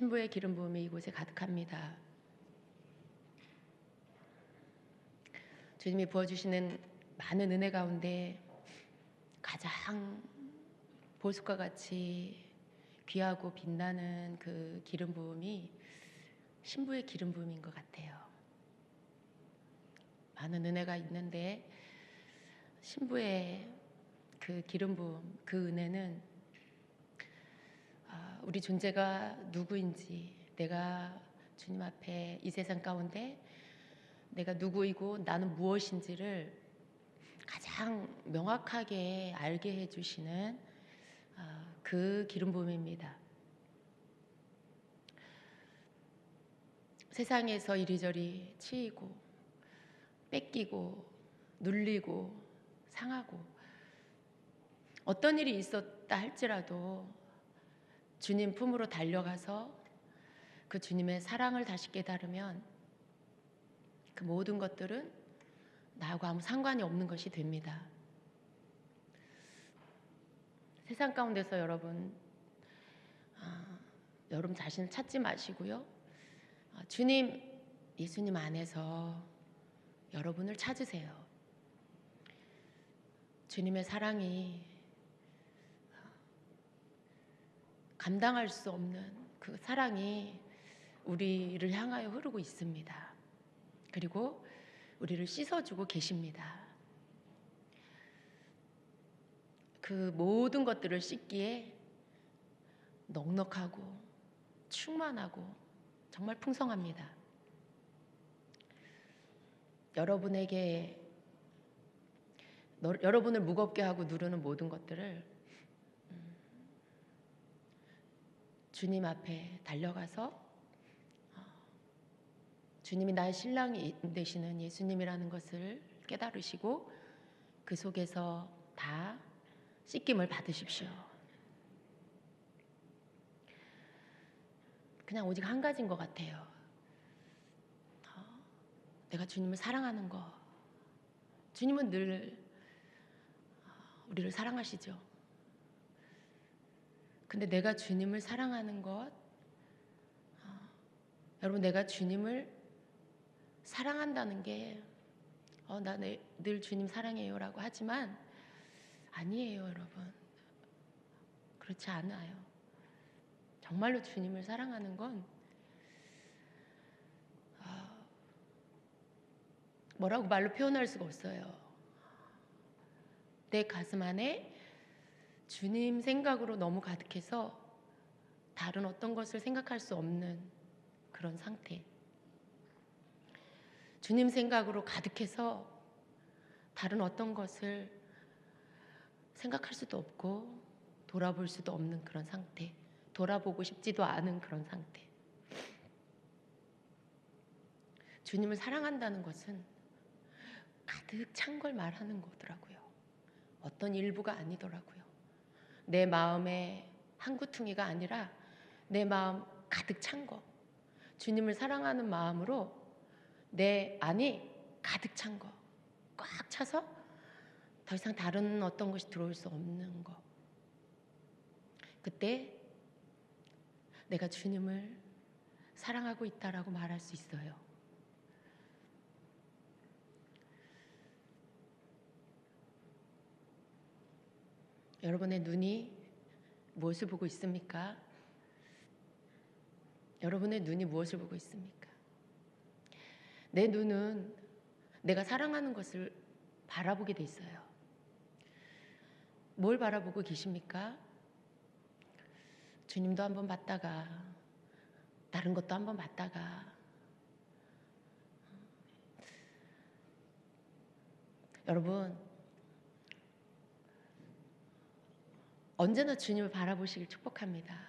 신부의 기름 부음이 이곳에 가득합니다. 주님이 부어주시는 많은 은혜 가운데 가장 보석과 같이 귀하고 빛나는 그 기름 부음이 신부의 기름 부음인 것 같아요. 많은 은혜가 있는데 신부의 그 기름 부음, 그 은혜는 우리 존재가 누구인지, 내가 주님 앞에 이 세상 가운데 내가 누구이고 나는 무엇인지를 가장 명확하게 알게 해주시는 그 기름 부음입니다. 세상에서 이리저리 치이고 뺏기고 눌리고 상하고 어떤 일이 있었다 할지라도 주님 품으로 달려가서 그 주님의 사랑을 다시 깨달으면 그 모든 것들은 나하고 아무 상관이 없는 것이 됩니다. 세상 가운데서 여러분 자신을 찾지 마시고요. 주님, 예수님 안에서 여러분을 찾으세요. 주님의 사랑이 감당할 수 없는 그 사랑이 우리를 향하여 흐르고 있습니다. 그리고 우리를 씻어주고 계십니다. 그 모든 것들을 씻기에 넉넉하고 충만하고 정말 풍성합니다. 여러분을 무겁게 하고 누르는 모든 것들을 주님 앞에 달려가서 주님이 나의 신랑이 되시는 예수님이라는 것을 깨달으시고 그 속에서 다 씻김을 받으십시오. 그냥 오직 한 가지인 것 같아요. 내가 주님을 사랑하는 것. 주님은 늘 우리를 사랑하시죠. 근데 내가 주님을 사랑하는 것, 여러분, 내가 주님을 사랑한다는 게 나 늘 주님 사랑해요 라고 하지만 아니에요, 여러분. 그렇지 않아요. 정말로 주님을 사랑하는 건 뭐라고 말로 표현할 수가 없어요. 내 가슴 안에 주님 생각으로 너무 가득해서 다른 어떤 것을 생각할 수 없는 그런 상태. 주님 생각으로 가득해서 다른 어떤 것을 생각할 수도 없고 돌아볼 수도 없는 그런 상태. 돌아보고 싶지도 않은 그런 상태. 주님을 사랑한다는 것은 가득 찬 걸 말하는 거더라고요. 어떤 일부가 아니더라고요. 내 마음의 한 구퉁이가 아니라 내 마음 가득 찬 거. 주님을 사랑하는 마음으로 내 안이 가득 찬 거. 꽉 차서 더 이상 다른 어떤 것이 들어올 수 없는 거. 그때 내가 주님을 사랑하고 있다라고 말할 수 있어요. 여러분의 눈이 무엇을 보고 있습니까? 여러분의 눈이 무엇을 보고 있습니까? 내 눈은 내가 사랑하는 것을 바라보게 돼 있어요. 뭘 바라보고 계십니까? 주님도 한번 봤다가 다른 것도 한번 봤다가 여러분 언제나 주님을 바라보시길 축복합니다.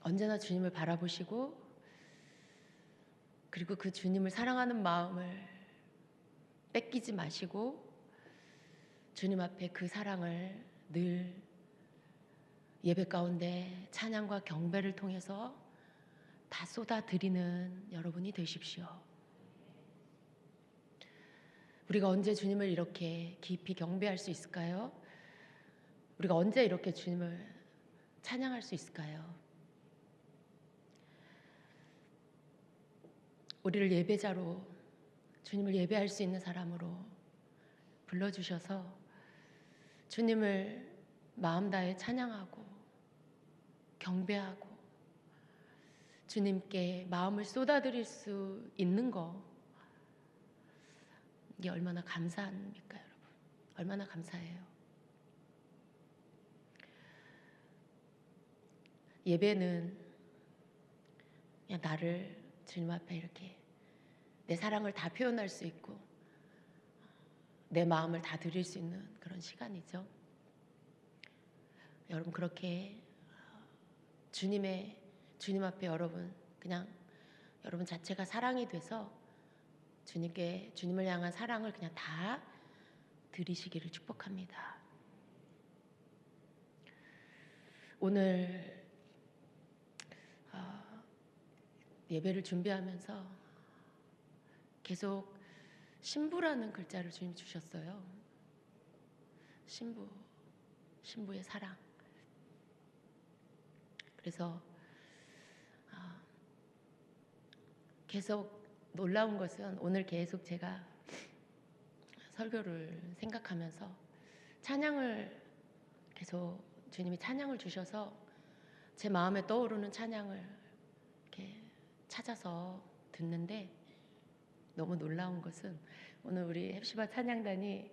언제나 주님을 바라보시고 그리고 그 주님을 사랑하는 마음을 뺏기지 마시고 주님 앞에 그 사랑을 늘 예배 가운데 찬양과 경배를 통해서 다 쏟아드리는 여러분이 되십시오. 우리가 언제 주님을 이렇게 깊이 경배할 수 있을까요? 우리가 언제 이렇게 주님을 찬양할 수 있을까요? 우리를 예배자로, 주님을 예배할 수 있는 사람으로 불러주셔서 주님을 마음 다해 찬양하고 경배하고 주님께 마음을 쏟아드릴 수 있는 거, 이게 얼마나 감사합니까, 여러분? 얼마나 감사해요. 예배는 그냥 나를 주님 앞에 이렇게 내 사랑을 다 표현할 수 있고 내 마음을 다 드릴 수 있는 그런 시간이죠. 여러분, 그렇게 주님 앞에 여러분 그냥 여러분 자체가 사랑이 돼서 주님을 향한 사랑을 그냥 다 드리시기를 축복합니다. 오늘 예배를 준비하면서 계속 신부라는 글자를 주님 주셨어요. 신부의 사랑. 그래서 계속 놀라운 것은 오늘 계속 제가 설교를 생각하면서 찬양을 계속 주님이 찬양을 주셔서 제 마음에 떠오르는 찬양을 이렇게 찾아서 듣는데, 너무 놀라운 것은 오늘 우리 헵시바 찬양단이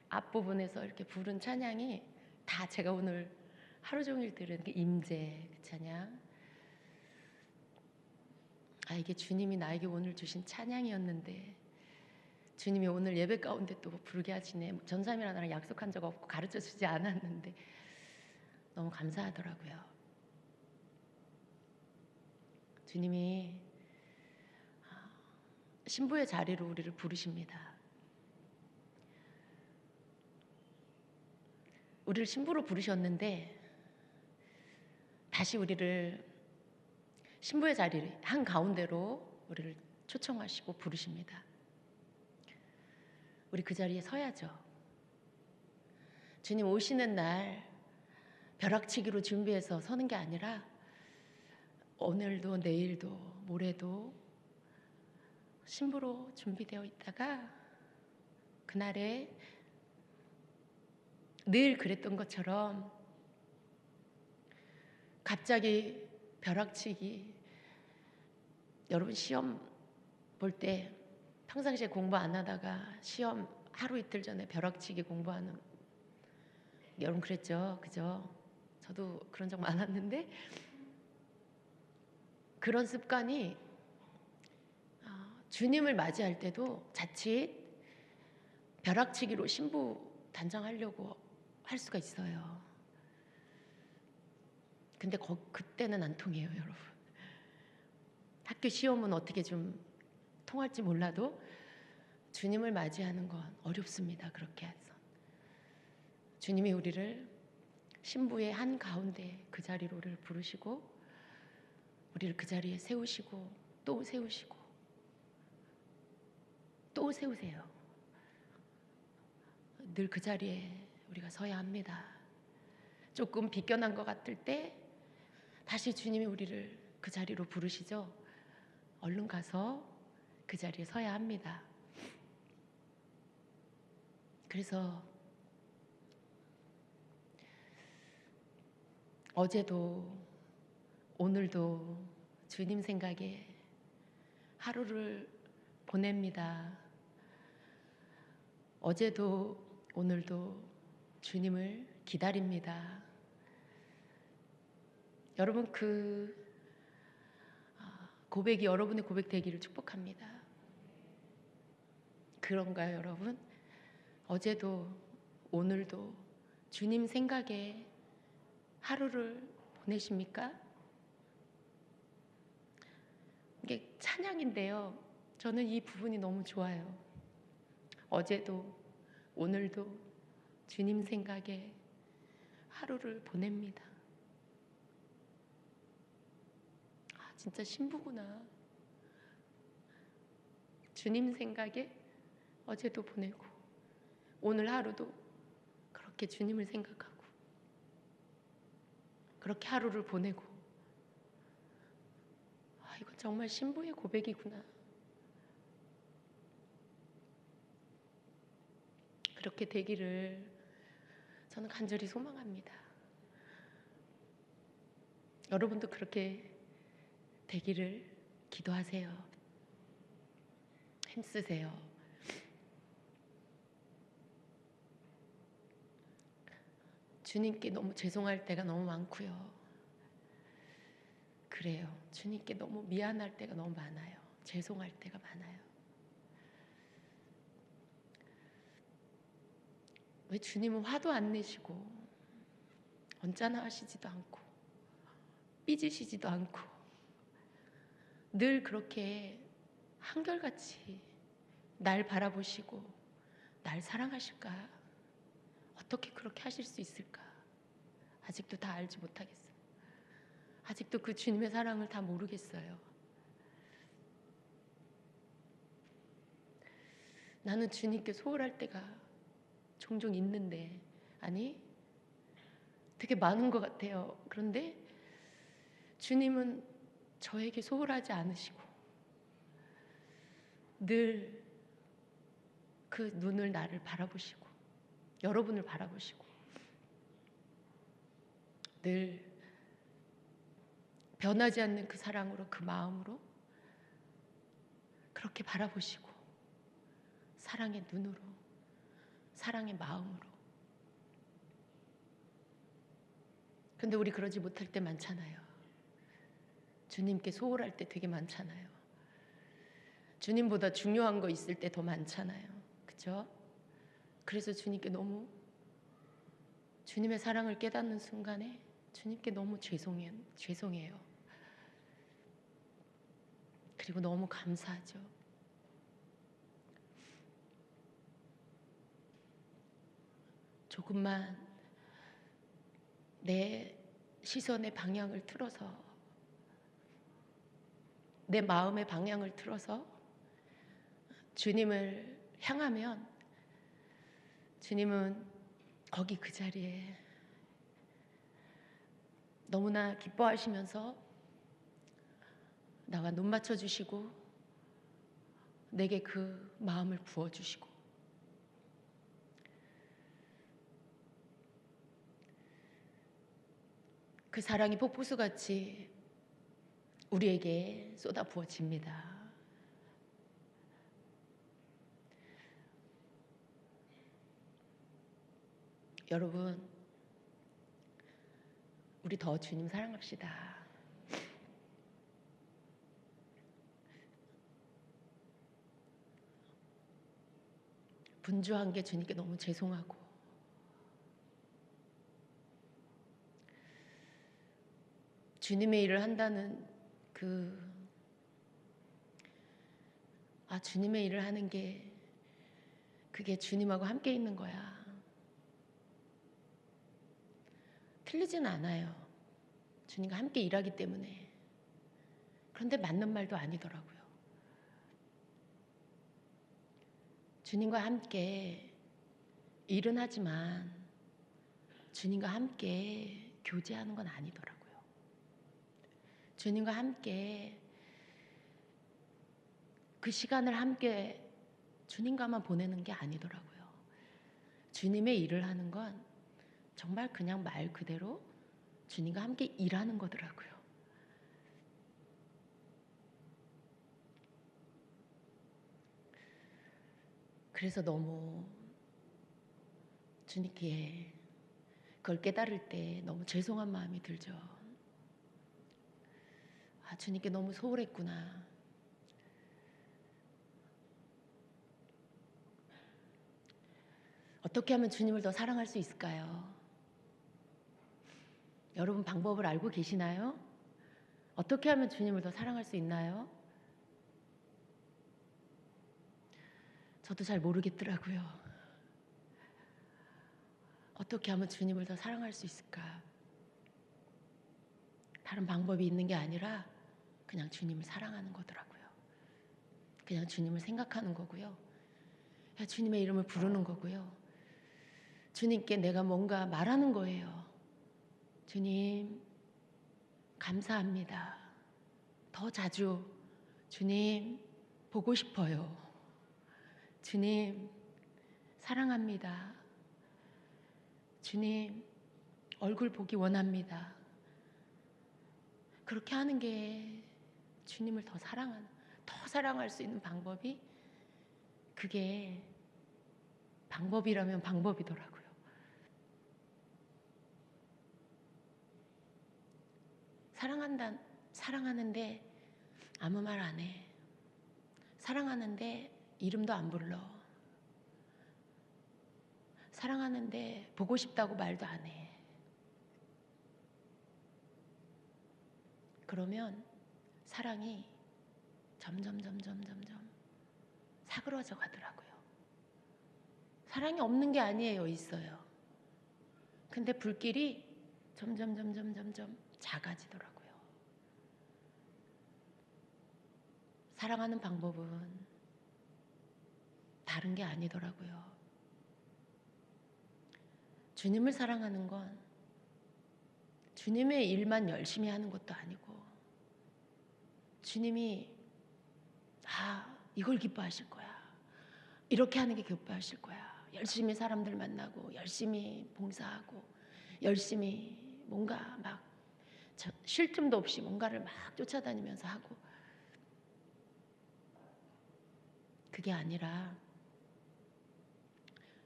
앞부분에서 이렇게 부른 찬양이 다 제가 오늘 하루 종일 들은 그 임재 그 찬양, 이게 주님이 나에게 오늘 주신 찬양이었는데 주님이 오늘 예배 가운데 또 부르게 하시네. 전사님이랑 나랑 약속한 적 없고 가르쳐 주지 않았는데 너무 감사하더라고요. 주님이 신부의 자리로 우리를 부르십니다. 우리를 신부로 부르셨는데 다시 우리를 신부의 자리 한 가운데로 우리를 초청하시고 부르십니다. 우리 그 자리에 서야죠. 주님 오시는 날 벼락치기로 준비해서 서는 게 아니라 오늘도 내일도 모레도 신부로 준비되어 있다가 그날에 늘 그랬던 것처럼 갑자기 벼락치기, 여러분 시험 볼 때 평상시에 공부 안 하다가 시험 하루 이틀 전에 벼락치기 공부하는, 여러분 그랬죠? 그죠? 저도 그런 적 많았는데 그런 습관이 주님을 맞이할 때도 자칫 벼락치기로 신부 단장하려고 할 수가 있어요. 근데 그때는 안 통해요, 여러분. 학교 시험은 어떻게 좀 통할지 몰라도 주님을 맞이하는 건 어렵습니다. 그렇게 해서 주님이 우리를 신부의 한 가운데 그 자리로 우리를 부르시고 우리를 그 자리에 세우시고 또 세우시고 또 세우세요. 늘 그 자리에 우리가 서야 합니다. 조금 비껴난 것 같을 때 다시 주님이 우리를 그 자리로 부르시죠. 얼른 가서 그 자리에 서야 합니다. 그래서 어제도 오늘도 주님 생각에 하루를 보냅니다. 어제도 오늘도 주님을 기다립니다. 여러분, 그 고백이 여러분의 고백 되기를 축복합니다. 그런가요, 여러분? 어제도 오늘도 주님 생각에 하루를 보내십니까? 이게 찬양인데요. 저는 이 부분이 너무 좋아요. 어제도 오늘도 주님 생각에 하루를 보냅니다. 진짜 신부구나. 주님 생각에 어제도 보내고 오늘 하루도 그렇게 주님을 생각하고 그렇게 하루를 보내고, 아, 이건 정말 신부의 고백이구나. 그렇게 되기를 저는 간절히 소망합니다. 여러분도 그렇게 되기를 기도하세요. 힘쓰세요. 주님께 너무 죄송할 때가 너무 많고요. 그래요. 주님께 너무 미안할 때가 너무 많아요. 죄송할 때가 많아요. 왜 주님은 화도 안 내시고 언짢아 하시지도 않고 삐지시지도 않고 늘 그렇게 한결같이 날 바라보시고 날 사랑하실까? 어떻게 그렇게 하실 수 있을까? 아직도 다 알지 못하겠어요. 아직도 그 주님의 사랑을 다 모르겠어요. 나는 주님께 소홀할 때가 종종 있는데, 아니, 되게 많은 것 같아요. 그런데 주님은 저에게 소홀하지 않으시고 늘 그 눈을 나를 바라보시고 여러분을 바라보시고 늘 변하지 않는 그 사랑으로, 그 마음으로 그렇게 바라보시고 사랑의 눈으로, 사랑의 마음으로. 근데 우리 그러지 못할 때 많잖아요. 주님께 소홀할 때 되게 많잖아요. 주님보다 중요한 거 있을 때 더 많잖아요. 그죠? 그래서 주님께 너무, 주님의 사랑을 깨닫는 순간에 주님께 너무 죄송해요. 그리고 너무 감사하죠. 조금만 내 시선의 방향을 틀어서, 내 마음의 방향을 틀어서 주님을 향하면 주님은 거기 그 자리에 너무나 기뻐하시면서 나와 눈 맞춰주시고 내게 그 마음을 부어주시고, 그 사랑이 폭포수같이 우리에게 쏟아 부어집니다. 여러분, 우리 더 주님 사랑합시다. 분주한 게 주님께 너무 죄송하고, 주님의 일을 한다는 주님의 일을 하는 게 그게 주님하고 함께 있는 거야. 틀리진 않아요. 주님과 함께 일하기 때문에. 그런데 맞는 말도 아니더라고요. 주님과 함께 일은 하지만 주님과 함께 교제하는 건 아니더라고요. 주님과 함께 그 시간을 함께 주님과만 보내는 게 아니더라고요. 주님의 일을 하는 건 정말 그냥 말 그대로 주님과 함께 일하는 거더라고요. 그래서 너무 주님께 그걸 깨달을 때 너무 죄송한 마음이 들죠. 주님께 너무 소홀했구나. 어떻게 하면 주님을 더 사랑할 수 있을까요? 여러분 방법을 알고 계시나요? 어떻게 하면 주님을 더 사랑할 수 있나요? 저도 잘 모르겠더라고요. 어떻게 하면 주님을 더 사랑할 수 있을까? 다른 방법이 있는 게 아니라 그냥 주님을 사랑하는 거더라고요. 그냥 주님을 생각하는 거고요. 주님의 이름을 부르는 거고요. 주님께 내가 뭔가 말하는 거예요. 주님, 감사합니다. 더 자주 주님 보고 싶어요. 주님 사랑합니다. 주님 얼굴 보기 원합니다. 그렇게 하는 게 주님을 더 사랑할 수 있는 방법이, 그게 방법이라면 방법이더라고요. 사랑하는데 아무 말 안 해. 사랑하는데 이름도 안 불러. 사랑하는데 보고 싶다고 말도 안 해. 그러면 사랑이 점점 사그러져 가더라고요. 사랑이 없는 게 아니에요. 있어요. 근데 불길이 점점 작아지더라고요. 사랑하는 방법은 다른 게 아니더라고요. 주님을 사랑하는 건 주님의 일만 열심히 하는 것도 아니고, 주님이 이걸 기뻐하실 거야, 이렇게 하는 게 기뻐하실 거야, 열심히 사람들 만나고 열심히 봉사하고 열심히 뭔가 막 쉴 틈도 없이 뭔가를 막 쫓아다니면서 하고, 그게 아니라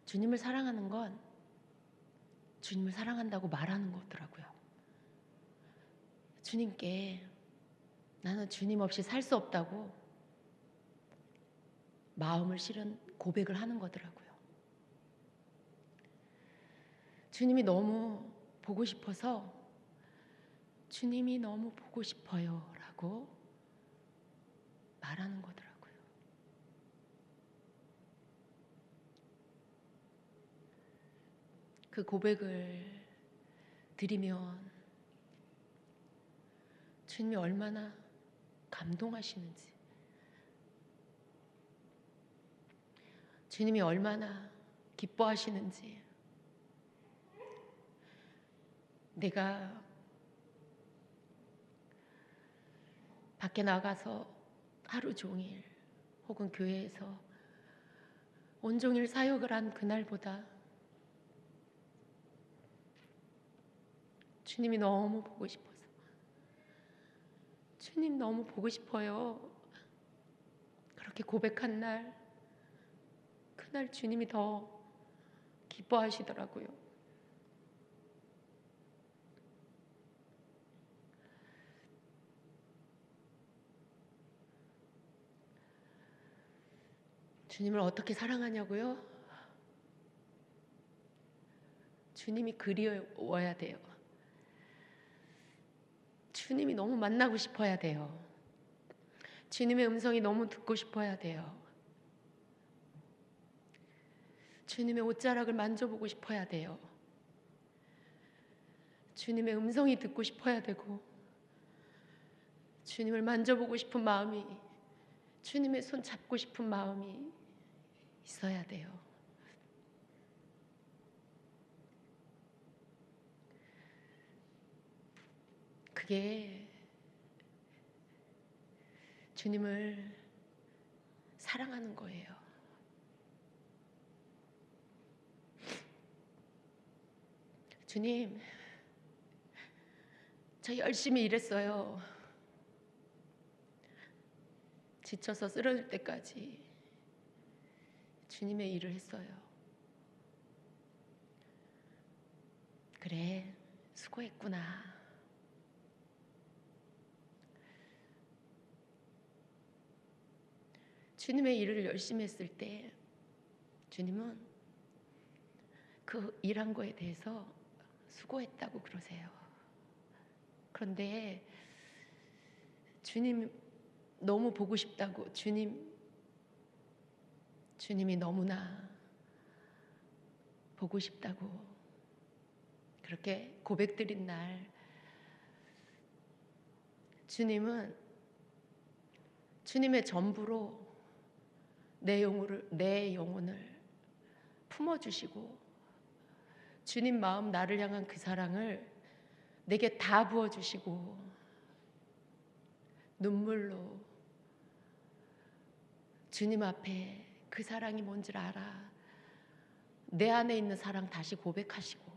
주님을 사랑하는 건 주님을 사랑한다고 말하는 거더라고요. 주님께 나는 주님 없이 살 수 없다고 마음을 실은 고백을 하는 거더라고요. 주님이 너무 보고 싶어서 주님이 너무 보고 싶어요 라고 말하는 거더라고요. 그 고백을 드리면 주님이 얼마나 감동하시는지, 주님이 얼마나 기뻐하시는지, 내가 밖에 나가서 하루 종일 혹은 교회에서 온종일 사역을 한 그날보다 주님이 너무 보고 싶어서, 주님 너무 보고 싶어요, 그렇게 고백한 날, 그날 주님이 더 기뻐하시더라고요. 주님을 어떻게 사랑하냐고요? 주님이 그리워야 돼요. 주님이 너무 만나고 싶어야 돼요. 주님의 음성이 너무 듣고 싶어야 돼요. 주님의 옷자락을 만져보고 싶어야 돼요. 주님의 음성이 듣고 싶어야 되고, 주님을 만져보고 싶은 마음이, 주님의 손 잡고 싶은 마음이 있어야 돼요. 그게 주님을 사랑하는 거예요. 주님, 저 열심히 일했어요. 지쳐서 쓰러질 때까지 주님의 일을 했어요. 그래, 수고했구나. 주님의 일을 열심히 했을 때 주님은 그 일한 거에 대해서 수고했다고 그러세요. 그런데 주님 너무 보고 싶다고, 주님이 너무나 보고 싶다고 그렇게 고백드린 날, 주님은 주님의 전부로 내 영혼을 품어주시고, 주님 마음 나를 향한 그 사랑을 내게 다 부어주시고, 눈물로 주님 앞에 그 사랑이 뭔지를 알아. 내 안에 있는 사랑 다시 고백하시고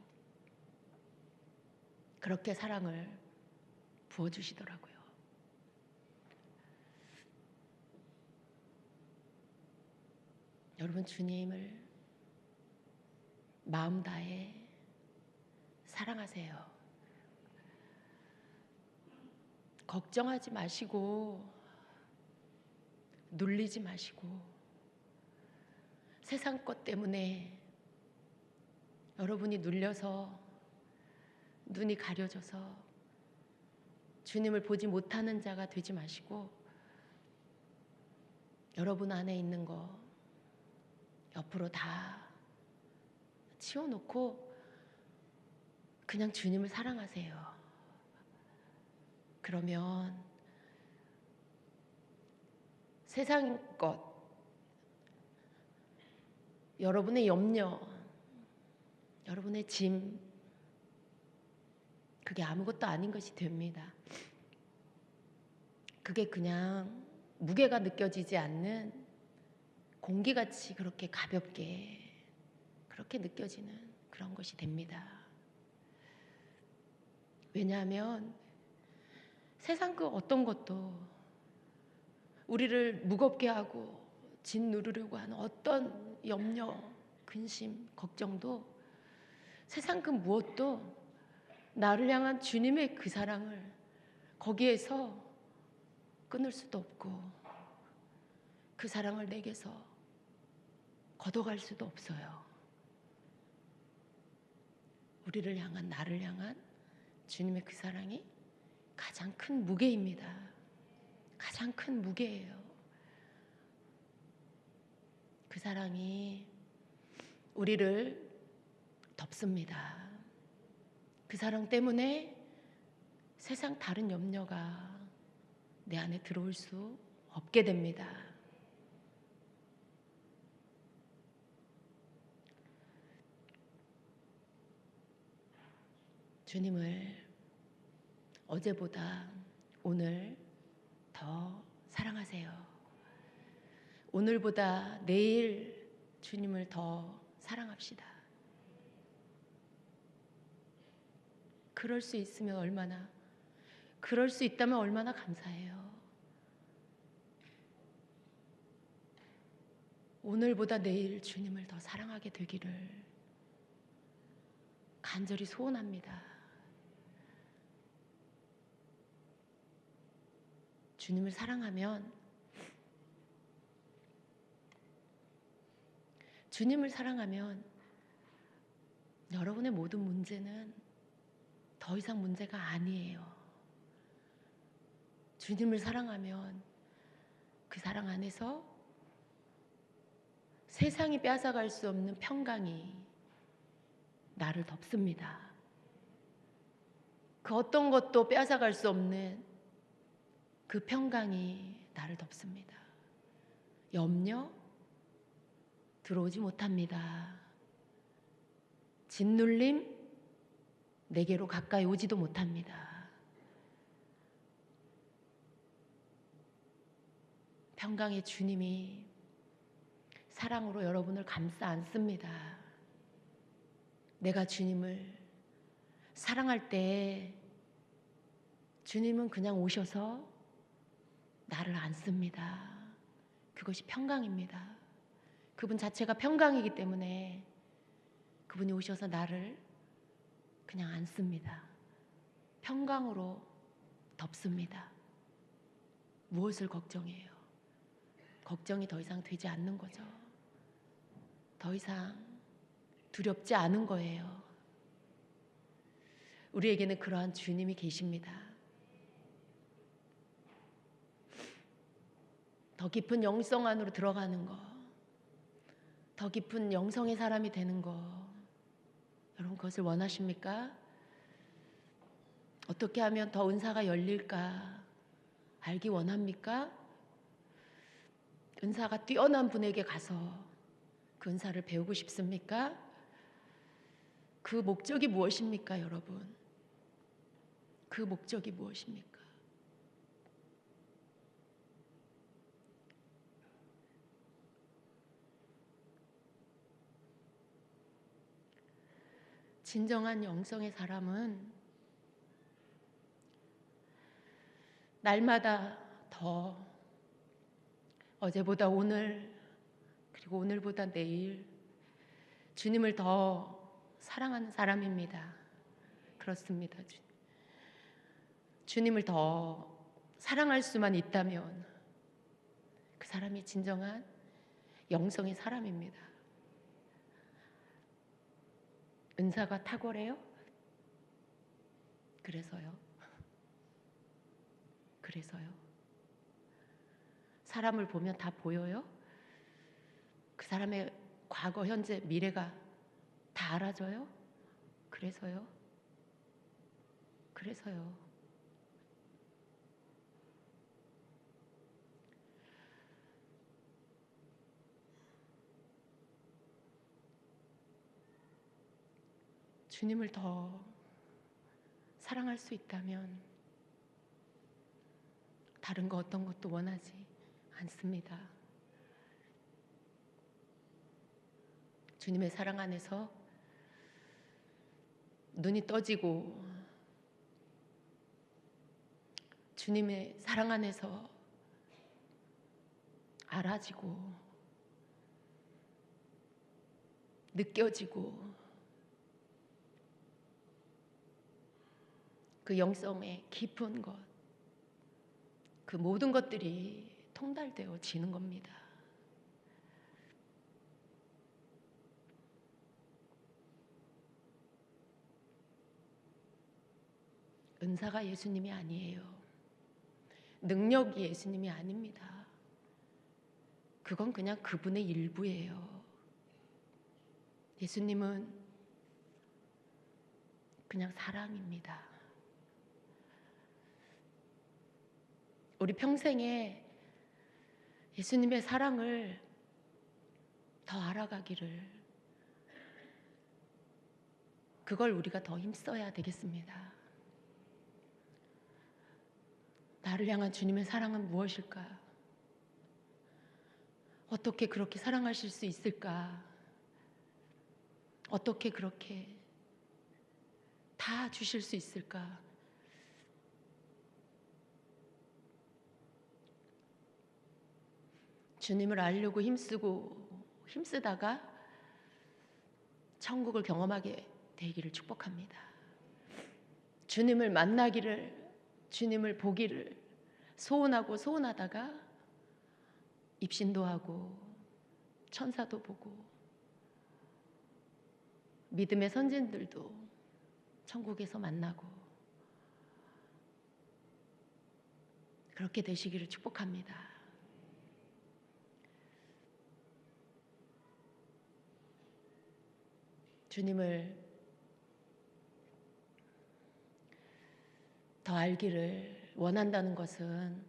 그렇게 사랑을 부어주시더라고요. 여러분, 주님을 마음 다해 사랑하세요. 걱정하지 마시고 눌리지 마시고 세상 것 때문에 여러분이 눌려서 눈이 가려져서 주님을 보지 못하는 자가 되지 마시고 여러분 안에 있는 거 옆으로 다 치워놓고 그냥 주님을 사랑하세요. 그러면 세상 것, 여러분의 염려, 여러분의 짐, 그게 아무것도 아닌 것이 됩니다. 그게 그냥 무게가 느껴지지 않는 공기같이 그렇게 가볍게 그렇게 느껴지는 그런 것이 됩니다. 왜냐하면 세상 그 어떤 것도 우리를 무겁게 하고 짓누르려고 하는 어떤 염려, 근심, 걱정도 세상 그 무엇도 나를 향한 주님의 그 사랑을 거기에서 끊을 수도 없고 그 사랑을 내게서 걷어갈 수도 없어요. 우리를 향한, 나를 향한 주님의 그 사랑이 가장 큰 무게입니다. 가장 큰 무게예요. 그 사랑이 우리를 덮습니다. 그 사랑 때문에 세상 다른 염려가 내 안에 들어올 수 없게 됩니다. 주님을 어제보다 오늘 더 사랑하세요. 오늘보다 내일 주님을 더 사랑합시다. 그럴 수 있으면 얼마나, 그럴 수 있다면 얼마나 감사해요. 오늘보다 내일 주님을 더 사랑하게 되기를 간절히 소원합니다. 주님을 사랑하면 여러분의 모든 문제는 더 이상 문제가 아니에요. 주님을 사랑하면 그 사랑 안에서 세상이 빼앗아갈 수 없는 평강이 나를 덮습니다. 그 어떤 것도 빼앗아갈 수 없는 그 평강이 나를 덮습니다. 염려 들어오지 못합니다. 짓눌림 내게로 가까이 오지도 못합니다. 평강의 주님이 사랑으로 여러분을 감싸 안습니다. 내가 주님을 사랑할 때 주님은 그냥 오셔서 나를 안습니다. 그것이 평강입니다. 그분 자체가 평강이기 때문에 그분이 오셔서 나를 그냥 안습니다. 평강으로 덮습니다. 무엇을 걱정해요? 걱정이 더 이상 되지 않는 거죠. 더 이상 두렵지 않은 거예요. 우리에게는 그러한 주님이 계십니다. 더 깊은 영성 안으로 들어가는 거, 더 깊은 영성의 사람이 되는 거, 여러분 그것을 원하십니까? 어떻게 하면 더 은사가 열릴까 알기 원합니까? 은사가 뛰어난 분에게 가서 그 은사를 배우고 싶습니까? 그 목적이 무엇입니까, 여러분? 그 목적이 무엇입니까? 진정한 영성의 사람은 날마다 더 어제보다 오늘 그리고 오늘보다 내일 주님을 더 사랑하는 사람입니다. 그렇습니다. 주님을 더 사랑할 수만 있다면 그 사람이 진정한 영성의 사람입니다. 은사가 탁월해요? 그래서요. 사람을 보면 다 보여요? 그 사람의 과거, 현재, 미래가 다 알아져요? 그래서요. 주님을 더 사랑할 수 있다면 다른 거 어떤 것도 원하지 않습니다. 주님의 사랑 안에서 눈이 떠지고 주님의 사랑 안에서 알아지고 느껴지고 그 영성의 깊은 것, 그 모든 것들이 통달되어지는 겁니다. 은사가 예수님이 아니에요. 능력이 예수님이 아닙니다. 그건 그냥 그분의 일부예요. 예수님은 그냥 사랑입니다. 우리 평생에 예수님의 사랑을 더 알아가기를, 그걸 우리가 더 힘써야 되겠습니다. 나를 향한 주님의 사랑은 무엇일까? 어떻게 그렇게 사랑하실 수 있을까? 어떻게 그렇게 다 주실 수 있을까? 주님을 알려고 힘쓰다가 천국을 경험하게 되기를 축복합니다. 주님을 만나기를, 주님을 보기를 소원하다가 입신도 하고 천사도 보고 믿음의 선진들도 천국에서 만나고 그렇게 되시기를 축복합니다. 주님을 더 알기를 원한다는 것은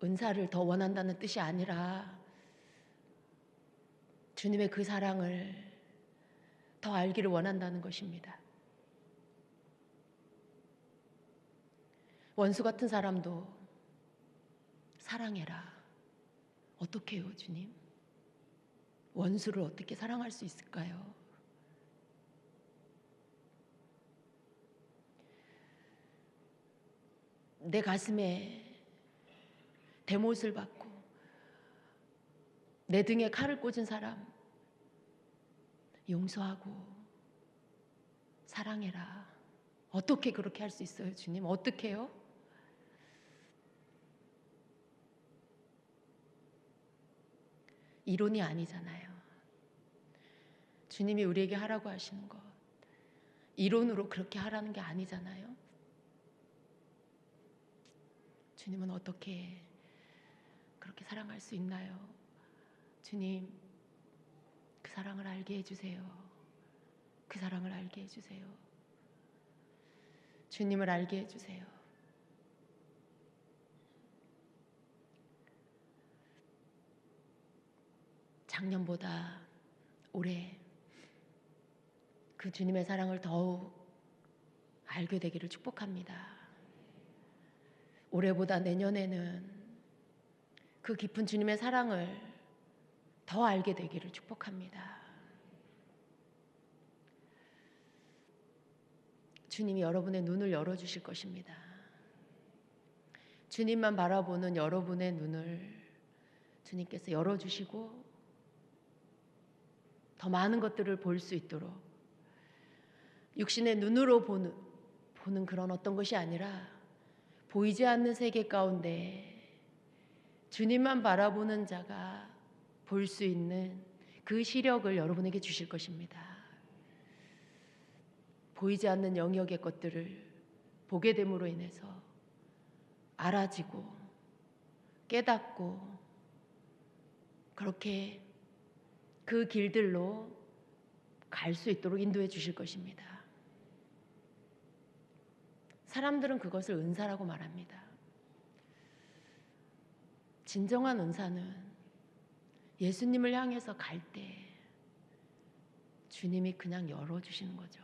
은사를 더 원한다는 뜻이 아니라 주님의 그 사랑을 더 알기를 원한다는 것입니다. 원수 같은 사람도 사랑해라. 어떻게 해요, 주님? 원수를 어떻게 사랑할 수 있을까요? 내 가슴에 대못을 받고 내 등에 칼을 꽂은 사람 용서하고 사랑해라. 어떻게 그렇게 할 수 있어요, 주님? 어떻게 해요? 이론이 아니잖아요. 주님이 우리에게 하라고 하시는 것, 이론으로 그렇게 하라는 게 아니잖아요. 주님은 어떻게 그렇게 사랑할 수 있나요? 주님, 그 사랑을 알게 해주세요. 그 사랑을 알게 해주세요. 주님을 알게 해주세요. 작년보다 올해 그 주님의 사랑을 더욱 알게 되기를 축복합니다. 올해보다 내년에는 그 깊은 주님의 사랑을 더 알게 되기를 축복합니다. 주님이 여러분의 눈을 열어주실 것입니다. 주님만 바라보는 여러분의 눈을 주님께서 열어주시고 더 많은 것들을 볼 수 있도록, 육신의 눈으로 보는 그런 어떤 것이 아니라 보이지 않는 세계 가운데 주님만 바라보는 자가 볼 수 있는 그 시력을 여러분에게 주실 것입니다. 보이지 않는 영역의 것들을 보게 됨으로 인해서 알아지고 깨닫고 그렇게 그 길들로 갈 수 있도록 인도해 주실 것입니다. 사람들은 그것을 은사라고 말합니다. 진정한 은사는 예수님을 향해서 갈 때 주님이 그냥 열어주시는 거죠.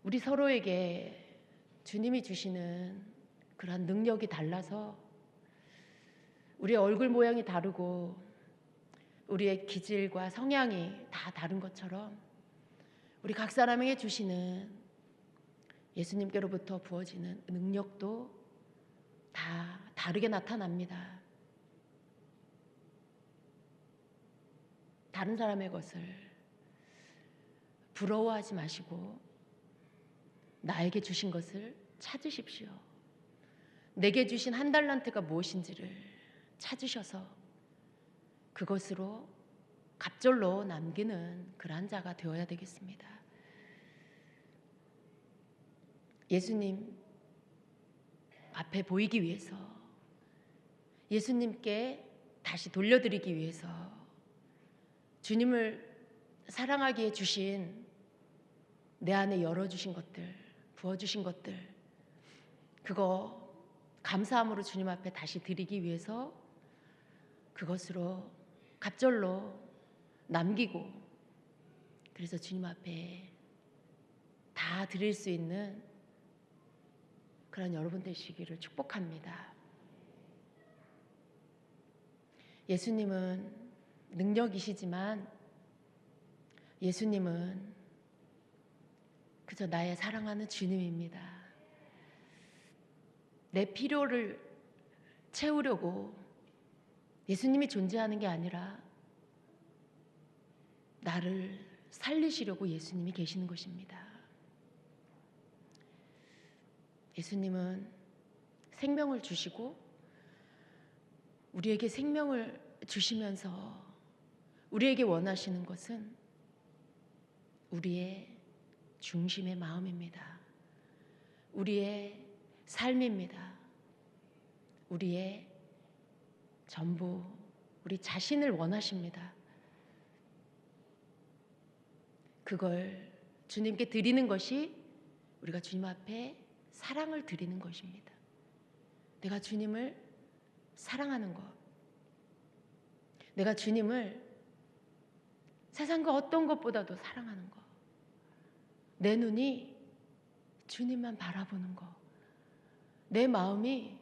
우리 서로에게 주님이 주시는 그러한 능력이 달라서 우리의 얼굴 모양이 다르고 우리의 기질과 성향이 다 다른 것처럼 우리 각 사람에게 주시는 예수님께로부터 부어지는 능력도 다 다르게 나타납니다. 다른 사람의 것을 부러워하지 마시고 나에게 주신 것을 찾으십시오. 내게 주신 한 달란트가 무엇인지를 찾으셔서 그것으로 갑절로 남기는 그러한 자가 되어야 되겠습니다. 예수님 앞에 보이기 위해서, 예수님께 다시 돌려드리기 위해서 주님을 사랑하기에 주신 내 안에 열어주신 것들, 부어주신 것들, 그거 감사함으로 주님 앞에 다시 드리기 위해서 그것으로 갑절로 남기고, 그래서 주님 앞에 다 드릴 수 있는 그런 여러분 되시기를 축복합니다. 예수님은 능력이시지만 예수님은 그저 나의 사랑하는 주님입니다. 내 필요를 채우려고 예수님이 존재하는 게 아니라 나를 살리시려고 예수님이 계시는 것입니다. 예수님은 생명을 주시고 우리에게 생명을 주시면서 우리에게 원하시는 것은 우리의 중심의 마음입니다. 우리의 삶입니다. 우리의 전부, 우리 자신을 원하십니다. 그걸 주님께 드리는 것이 우리가 주님 앞에 사랑을 드리는 것입니다. 내가 주님을 사랑하는 것, 내가 주님을 세상과 어떤 것보다도 사랑하는 것, 내 눈이 주님만 바라보는 것, 내 마음이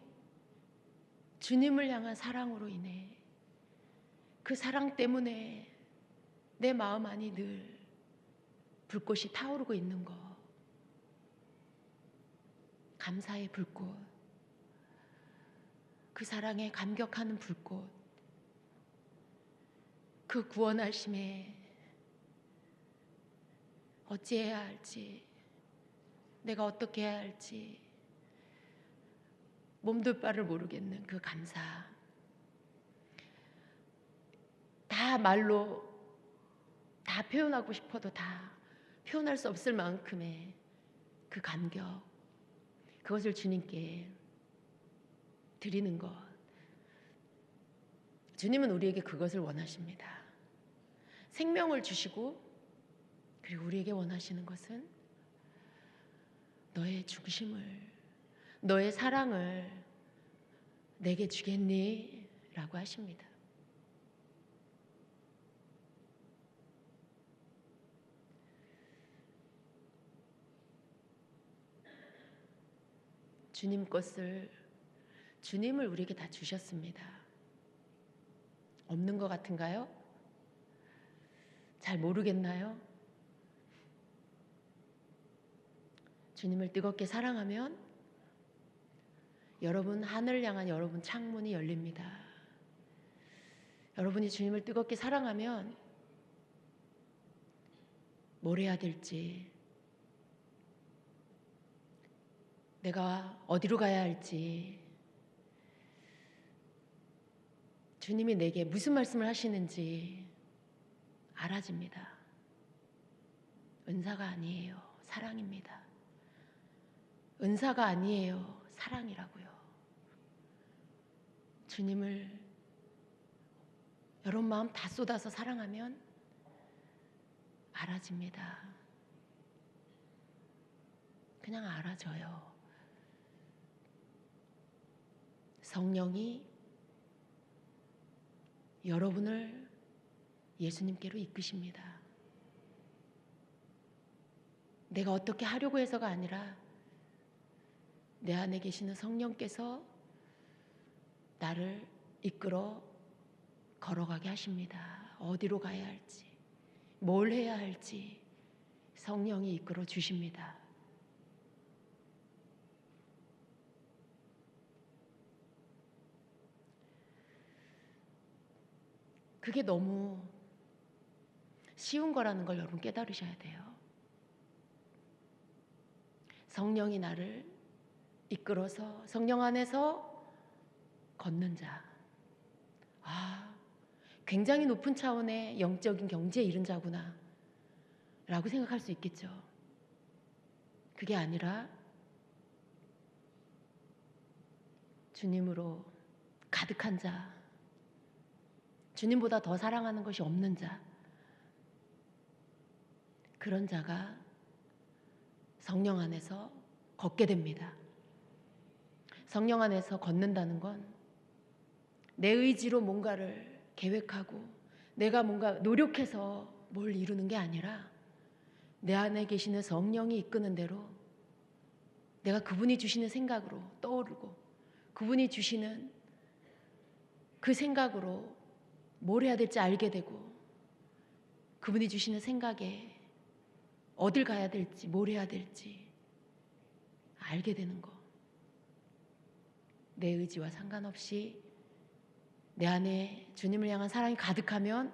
주님을 향한 사랑으로 인해 그 사랑 때문에 내 마음 안이 늘 불꽃이 타오르고 있는 것, 감사의 불꽃, 그 사랑에 감격하는 불꽃, 그 구원하심에 어찌해야 할지, 내가 어떻게 해야 할지 몸둘 바를 모르겠는 그 감사, 다 말로 다 표현하고 싶어도 다 표현할 수 없을 만큼의 그 감격, 그것을 주님께 드리는 것, 주님은 우리에게 그것을 원하십니다. 생명을 주시고 그리고 우리에게 원하시는 것은 너의 중심을, 너의 사랑을 내게 주겠니? 라고 하십니다. 주님 것을, 주님을 우리에게 다 주셨습니다. 없는 것 같은가요? 잘 모르겠나요? 주님을 뜨겁게 사랑하면 여러분 하늘을 향한 여러분 창문이 열립니다. 여러분이 주님을 뜨겁게 사랑하면 뭘 해야 될지, 내가 어디로 가야 할지, 주님이 내게 무슨 말씀을 하시는지 알아집니다. 은사가 아니에요. 사랑입니다. 은사가 아니에요. 사랑이라고요. 주님을 여러분 마음 다 쏟아서 사랑하면 알아집니다. 그냥 알아져요. 성령이 여러분을 예수님께로 이끄십니다. 내가 어떻게 하려고 해서가 아니라 내 안에 계시는 성령께서 나를 이끌어 걸어가게 하십니다. 어디로 가야 할지, 뭘 해야 할지 성령이 이끌어 주십니다. 그게 너무 쉬운 거라는 걸 여러분 깨달으셔야 돼요. 성령이 나를 이끌어서 성령 안에서 걷는 자. 굉장히 높은 차원의 영적인 경지에 이른 자구나 라고 생각할 수 있겠죠. 그게 아니라 주님으로 가득한 자, 주님보다 더 사랑하는 것이 없는 자, 그런 자가 성령 안에서 걷게 됩니다. 성령 안에서 걷는다는 건 내 의지로 뭔가를 계획하고 내가 뭔가 노력해서 뭘 이루는 게 아니라 내 안에 계시는 성령이 이끄는 대로 내가 그분이 주시는 생각으로 떠오르고 그분이 주시는 그 생각으로 뭘 해야 될지 알게 되고 그분이 주시는 생각에 어딜 가야 될지 뭘 해야 될지 알게 되는 거. 내 의지와 상관없이 내 안에 주님을 향한 사랑이 가득하면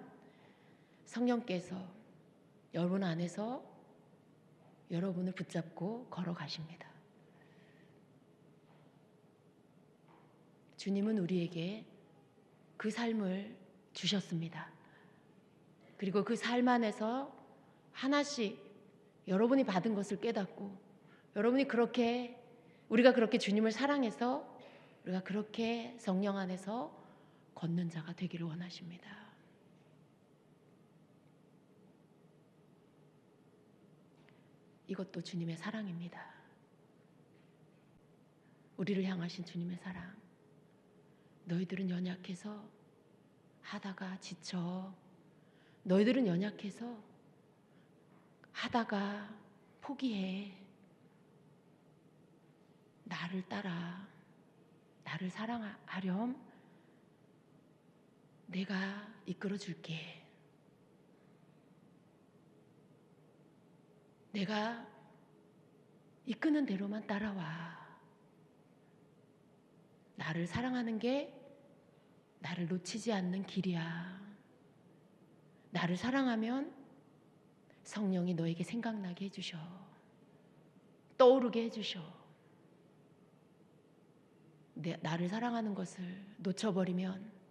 성령께서 여러분 안에서 여러분을 붙잡고 걸어가십니다. 주님은 우리에게 그 삶을 주셨습니다. 그리고 그 삶 안에서 하나씩 여러분이 받은 것을 깨닫고 여러분이 그렇게 우리가 그렇게 주님을 사랑해서 우리가 그렇게 성령 안에서 걷는 자가 되기를 원하십니다. 이것도 주님의 사랑입니다. 우리를 향하신 주님의 사랑. 너희들은 연약해서 하다가 지쳐. 너희들은 연약해서 하다가 포기해. 나를 따라. 나를 사랑하렴. 내가 이끌어 줄게. 내가 이끄는 대로만 따라와. 나를 사랑하는 게 나를 놓치지 않는 길이야. 나를 사랑하면 성령이 너에게 생각나게 해주셔. 떠오르게 해주셔. 나를 사랑하는 것을 놓쳐버리면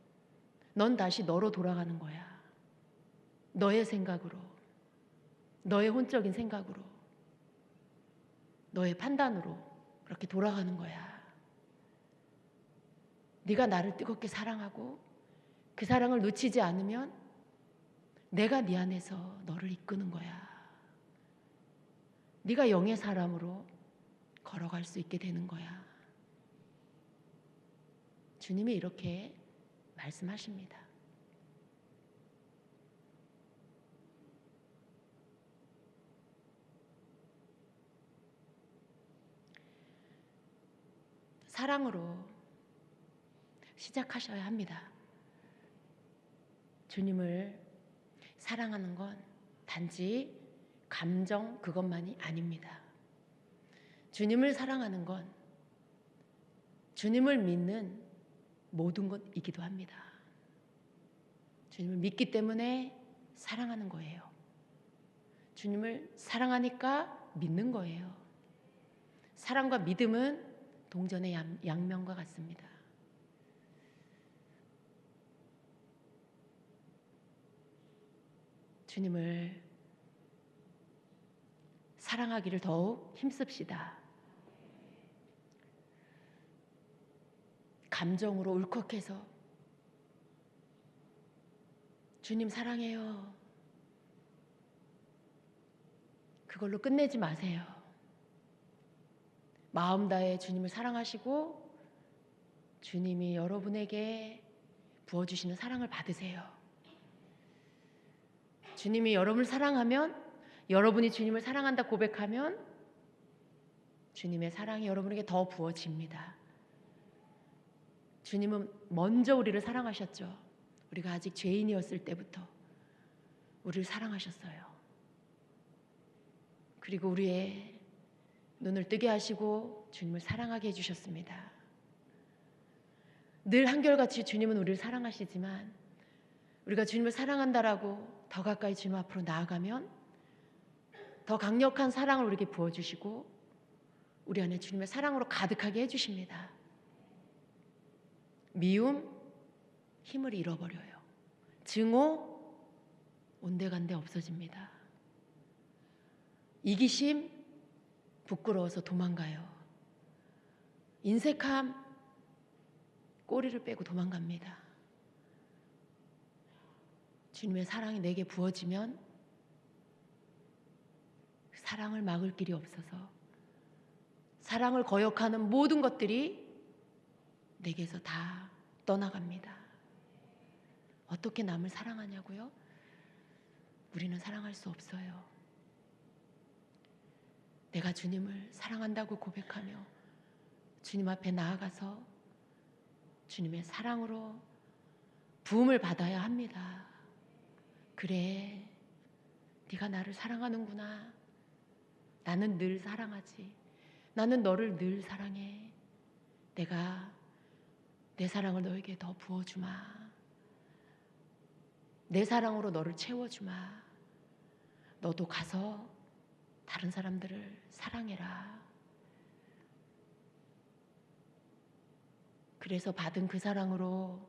넌 다시 너로 돌아가는 거야. 너의 생각으로, 너의 혼적인 생각으로, 너의 판단으로 그렇게 돌아가는 거야. 네가 나를 뜨겁게 사랑하고 그 사랑을 놓치지 않으면 내가 네 안에서 너를 이끄는 거야. 네가 영의 사람으로 걸어갈 수 있게 되는 거야. 주님이 이렇게 말씀하십니다. 사랑으로 시작하셔야 합니다. 주님을 사랑하는 건 단지 감정 그것만이 아닙니다. 주님을 사랑하는 건 주님을 믿는 모든 것이기도 합니다. 주님을 믿기 때문에 사랑하는 거예요. 주님을 사랑하니까 믿는 거예요. 사랑과 믿음은 동전의 양면과 같습니다. 주님을 사랑하기를 더욱 힘씁시다. 감정으로 울컥해서 주님 사랑해요. 그걸로 끝내지 마세요. 마음 다해 주님을 사랑하시고 주님이 여러분에게 부어주시는 사랑을 받으세요. 주님이 여러분을 사랑하면, 여러분이 주님을 사랑한다 고백하면 주님의 사랑이 여러분에게 더 부어집니다. 주님은 먼저 우리를 사랑하셨죠. 우리가 아직 죄인이었을 때부터 우리를 사랑하셨어요. 그리고 우리의 눈을 뜨게 하시고 주님을 사랑하게 해주셨습니다. 늘 한결같이 주님은 우리를 사랑하시지만 우리가 주님을 사랑한다라고 더 가까이 주님 앞으로 나아가면 더 강력한 사랑을 우리에게 부어주시고 우리 안에 주님의 사랑으로 가득하게 해주십니다. 미움, 힘을 잃어버려요. 증오, 온데간데 없어집니다. 이기심, 부끄러워서 도망가요. 인색함, 꼬리를 빼고 도망갑니다. 주님의 사랑이 내게 부어지면 사랑을 막을 길이 없어서 사랑을 거역하는 모든 것들이 내게서 다 떠나갑니다. 어떻게 남을 사랑하냐고요? 우리는 사랑할 수 없어요. 내가 주님을 사랑한다고 고백하며 주님 앞에 나아가서 주님의 사랑으로 부음을 받아야 합니다. 그래, 네가 나를 사랑하는구나. 나는 늘 사랑하지. 나는 너를 늘 사랑해. 내가 내 사랑을 너에게 더 부어주마. 내 사랑으로 너를 채워주마. 너도 가서 다른 사람들을 사랑해라. 그래서 받은 그 사랑으로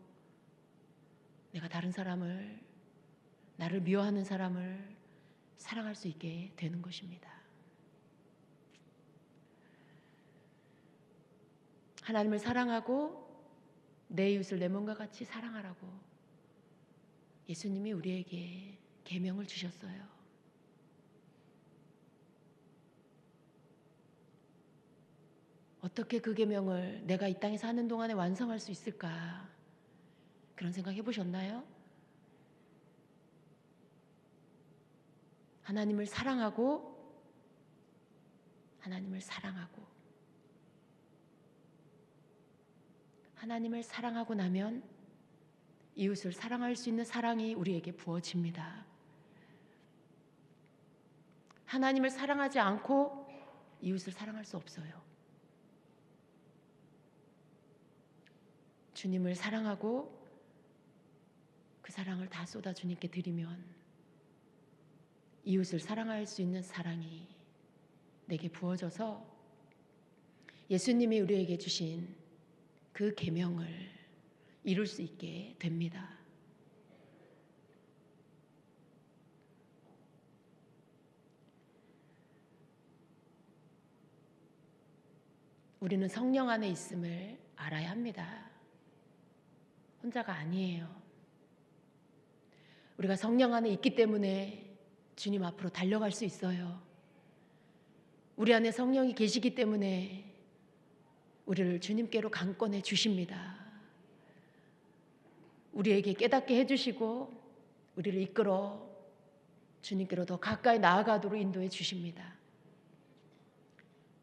내가 다른 사람을, 나를 미워하는 사람을 사랑할 수 있게 되는 것입니다. 하나님을 사랑하고 내 이웃을 내 몸과 같이 사랑하라고 예수님이 우리에게 계명을 주셨어요. 어떻게 그 계명을 내가 이 땅에 사는 동안에 완성할 수 있을까? 그런 생각 해보셨나요? 하나님을 사랑하고 하나님을 사랑하고 하나님을 사랑하고 나면 이웃을 사랑할 수 있는 사랑이 우리에게 부어집니다. 하나님을 사랑하지 않고 이웃을 사랑할 수 없어요. 주님을 사랑하고 그 사랑을 다 쏟아 주님께 드리면 이웃을 사랑할 수 있는 사랑이 내게 부어져서 예수님이 우리에게 주신 그 계명을 이룰 수 있게 됩니다. 우리는 성령 안에 있음을 알아야 합니다. 혼자가 아니에요. 우리가 성령 안에 있기 때문에 주님 앞으로 달려갈 수 있어요. 우리 안에 성령이 계시기 때문에 우리를 주님께로 강권해 주십니다. 우리에게 깨닫게 해주시고 우리를 이끌어 주님께로 더 가까이 나아가도록 인도해 주십니다.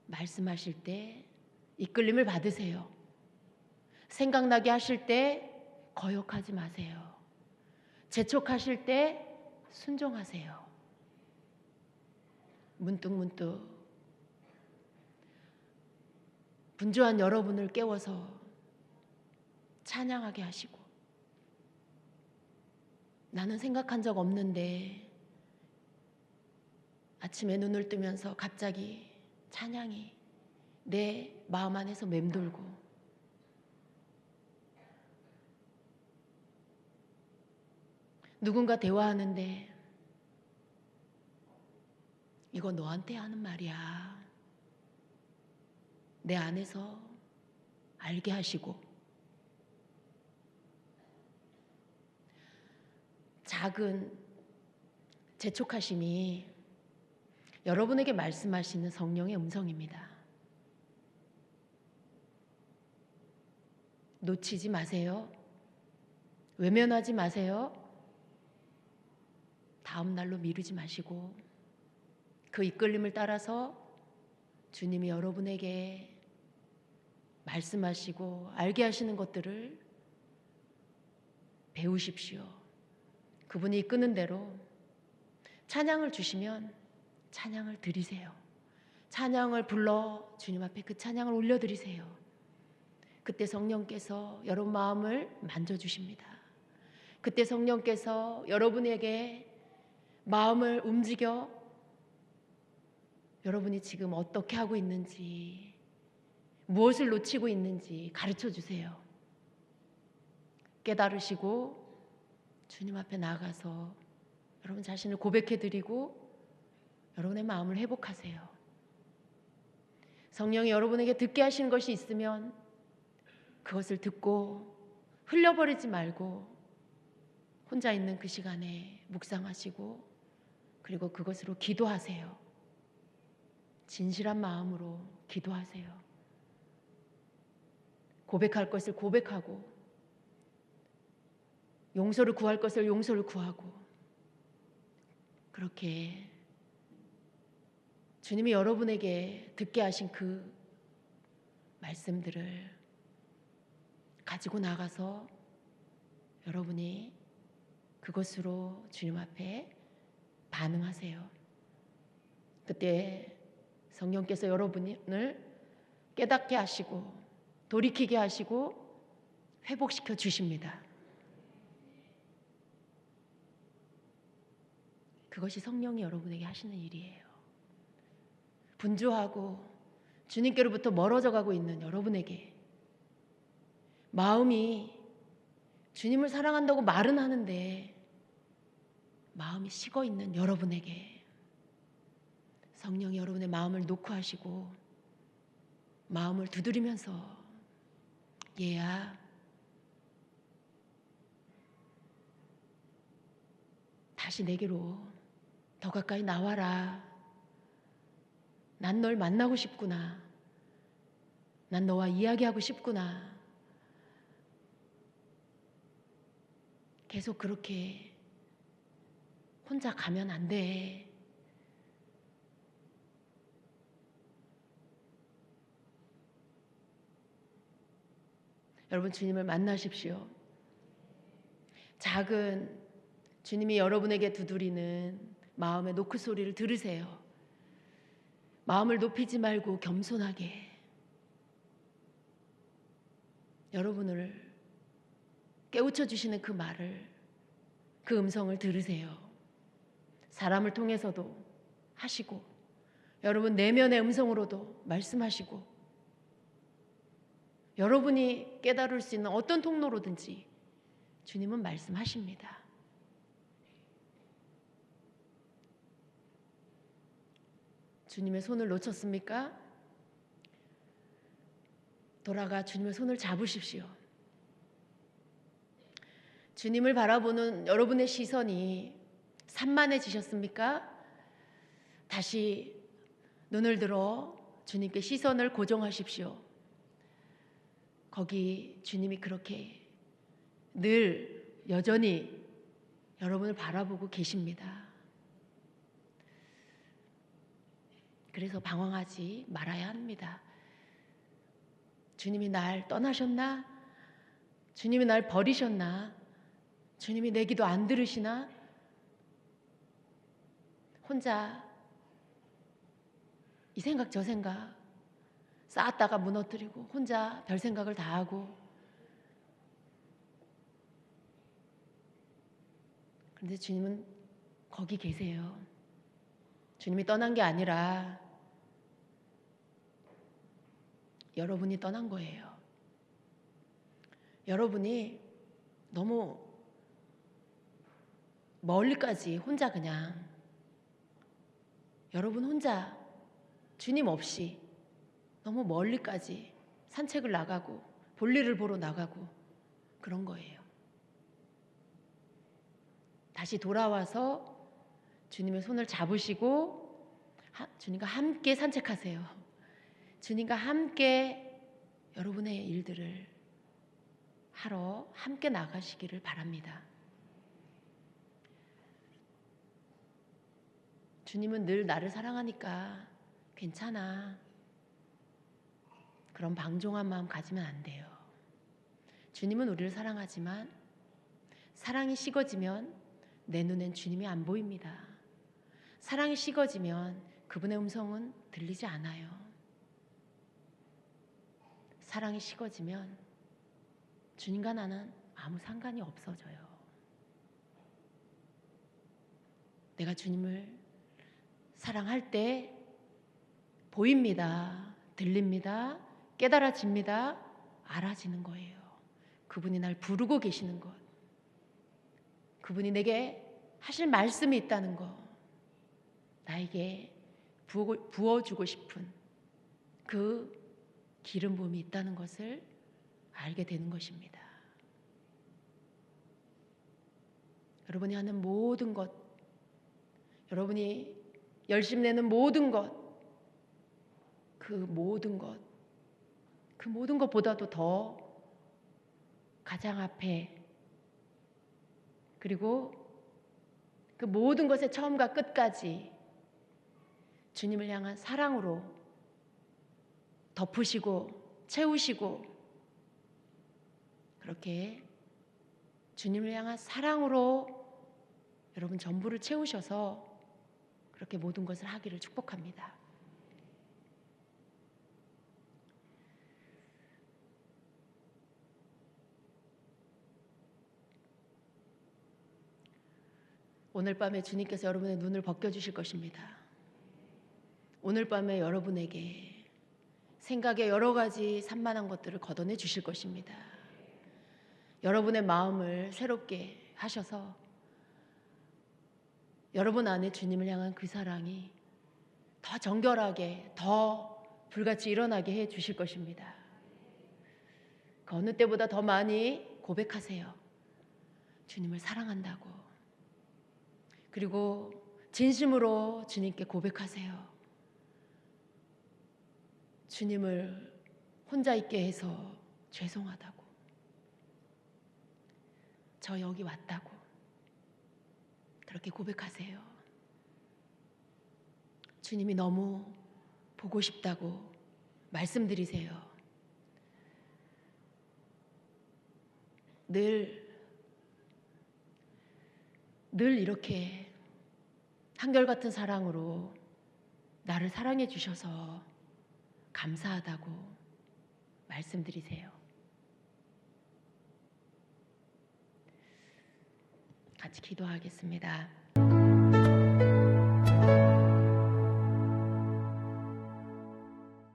말씀하실 때 이끌림을 받으세요. 생각나게 하실 때 거역하지 마세요. 재촉하실 때 순종하세요. 문득문득 분주한 여러분을 깨워서 찬양하게 하시고, 나는 생각한 적 없는데 아침에 눈을 뜨면서 갑자기 찬양이 내 마음 안에서 맴돌고, 누군가 대화하는데 이거 너한테 하는 말이야, 내 안에서 알게 하시고, 작은 재촉하심이 여러분에게 말씀하시는 성령의 음성입니다. 놓치지 마세요. 외면하지 마세요. 다음 날로 미루지 마시고, 그 이끌림을 따라서 주님이 여러분에게 말씀하시고 알게 하시는 것들을 배우십시오. 그분이 이끄는 대로 찬양을 주시면 찬양을 드리세요. 찬양을 불러 주님 앞에 그 찬양을 올려드리세요. 그때 성령께서 여러분 마음을 만져주십니다. 그때 성령께서 여러분에게 마음을 움직여 여러분이 지금 어떻게 하고 있는지, 무엇을 놓치고 있는지 가르쳐 주세요. 깨달으시고 주님 앞에 나아가서 여러분 자신을 고백해 드리고 여러분의 마음을 회복하세요. 성령이 여러분에게 듣게 하시는 것이 있으면 그것을 듣고 흘려버리지 말고 혼자 있는 그 시간에 묵상하시고, 그리고 그것으로 기도하세요. 진실한 마음으로 기도하세요. 고백할 것을 고백하고, 용서를 구할 것을 용서를 구하고, 그렇게 주님이 여러분에게 듣게 하신 그 말씀들을 가지고 나가서 여러분이 그것으로 주님 앞에 반응하세요. 그때 성령께서 여러분을 깨닫게 하시고 돌이키게 하시고 회복시켜 주십니다. 그것이 성령이 여러분에게 하시는 일이에요. 분주하고 주님께로부터 멀어져 가고 있는 여러분에게, 마음이 주님을 사랑한다고 말은 하는데 마음이 식어 있는 여러분에게 성령이 여러분의 마음을 녹화하시고 마음을 두드리면서, 얘야, 다시 내게로 더 가까이 나와라. 난 널 만나고 싶구나. 난 너와 이야기하고 싶구나. 계속 그렇게 혼자 가면 안 돼. 여러분, 주님을 만나십시오. 작은 주님이 여러분에게 두드리는 마음의 노크 소리를 들으세요. 마음을 높이지 말고 겸손하게 여러분을 깨우쳐 주시는 그 말을, 그 음성을 들으세요. 사람을 통해서도 하시고, 여러분 내면의 음성으로도 말씀하시고, 여러분이 깨달을 수 있는 어떤 통로로든지 주님은 말씀하십니다. 주님의 손을 놓쳤습니까? 돌아가 주님의 손을 잡으십시오. 주님을 바라보는 여러분의 시선이 산만해지셨습니까? 다시 눈을 들어 주님께 시선을 고정하십시오. 거기 주님이 그렇게 늘 여전히 여러분을 바라보고 계십니다. 그래서 방황하지 말아야 합니다. 주님이 날 떠나셨나? 주님이 날 버리셨나? 주님이 내 기도 안 들으시나? 혼자 이 생각 저 생각 쌓았다가 무너뜨리고 혼자 별 생각을 다 하고. 그런데 주님은 거기 계세요. 주님이 떠난 게 아니라 여러분이 떠난 거예요. 여러분이 너무 멀리까지 혼자 그냥 여러분 혼자 주님 없이 너무 멀리까지 산책을 나가고 볼일을 보러 나가고 그런 거예요. 다시 돌아와서 주님의 손을 잡으시고 주님과 함께 산책하세요. 주님과 함께 여러분의 일들을 하러 함께 나가시기를 바랍니다. 주님은 늘 나를 사랑하니까 괜찮아. 그런 방종한 마음 가지면 안 돼요. 주님은 우리를 사랑하지만 사랑이 식어지면 내 눈엔 주님이 안 보입니다. 사랑이 식어지면 그분의 음성은 들리지 않아요. 사랑이 식어지면 주님과 나는 아무 상관이 없어져요. 내가 주님을 사랑할 때 보입니다. 들립니다. 깨달아집니다. 알아지는 거예요. 그분이 날 부르고 계시는 것. 그분이 내게 하실 말씀이 있다는 것. 나에게 부어주고 싶은 그 기름 부음이 있다는 것을 알게 되는 것입니다. 여러분이 하는 모든 것, 여러분이 열심 내는 모든 것, 그 모든 것보다도 더 가장 앞에, 그리고 그 모든 것의 처음과 끝까지 주님을 향한 사랑으로 덮으시고 채우시고, 그렇게 주님을 향한 사랑으로 여러분 전부를 채우셔서 그렇게 모든 것을 하기를 축복합니다. 오늘 밤에 주님께서 여러분의 눈을 벗겨주실 것입니다. 오늘 밤에 여러분에게 생각의 여러 가지 산만한 것들을 걷어내 주실 것입니다. 여러분의 마음을 새롭게 하셔서 여러분 안에 주님을 향한 그 사랑이 더 정결하게, 더 불같이 일어나게 해 주실 것입니다. 그 어느 때보다 더 많이 고백하세요. 주님을 사랑한다고. 그리고 진심으로 주님께 고백하세요. 주님을 혼자 있게 해서 죄송하다고. 저 여기 왔다고. 그렇게 고백하세요. 주님이 너무 보고 싶다고 말씀드리세요. 늘 이렇게 한결같은 사랑으로 나를 사랑해 주셔서 감사하다고 말씀드리세요. 같이 기도하겠습니다.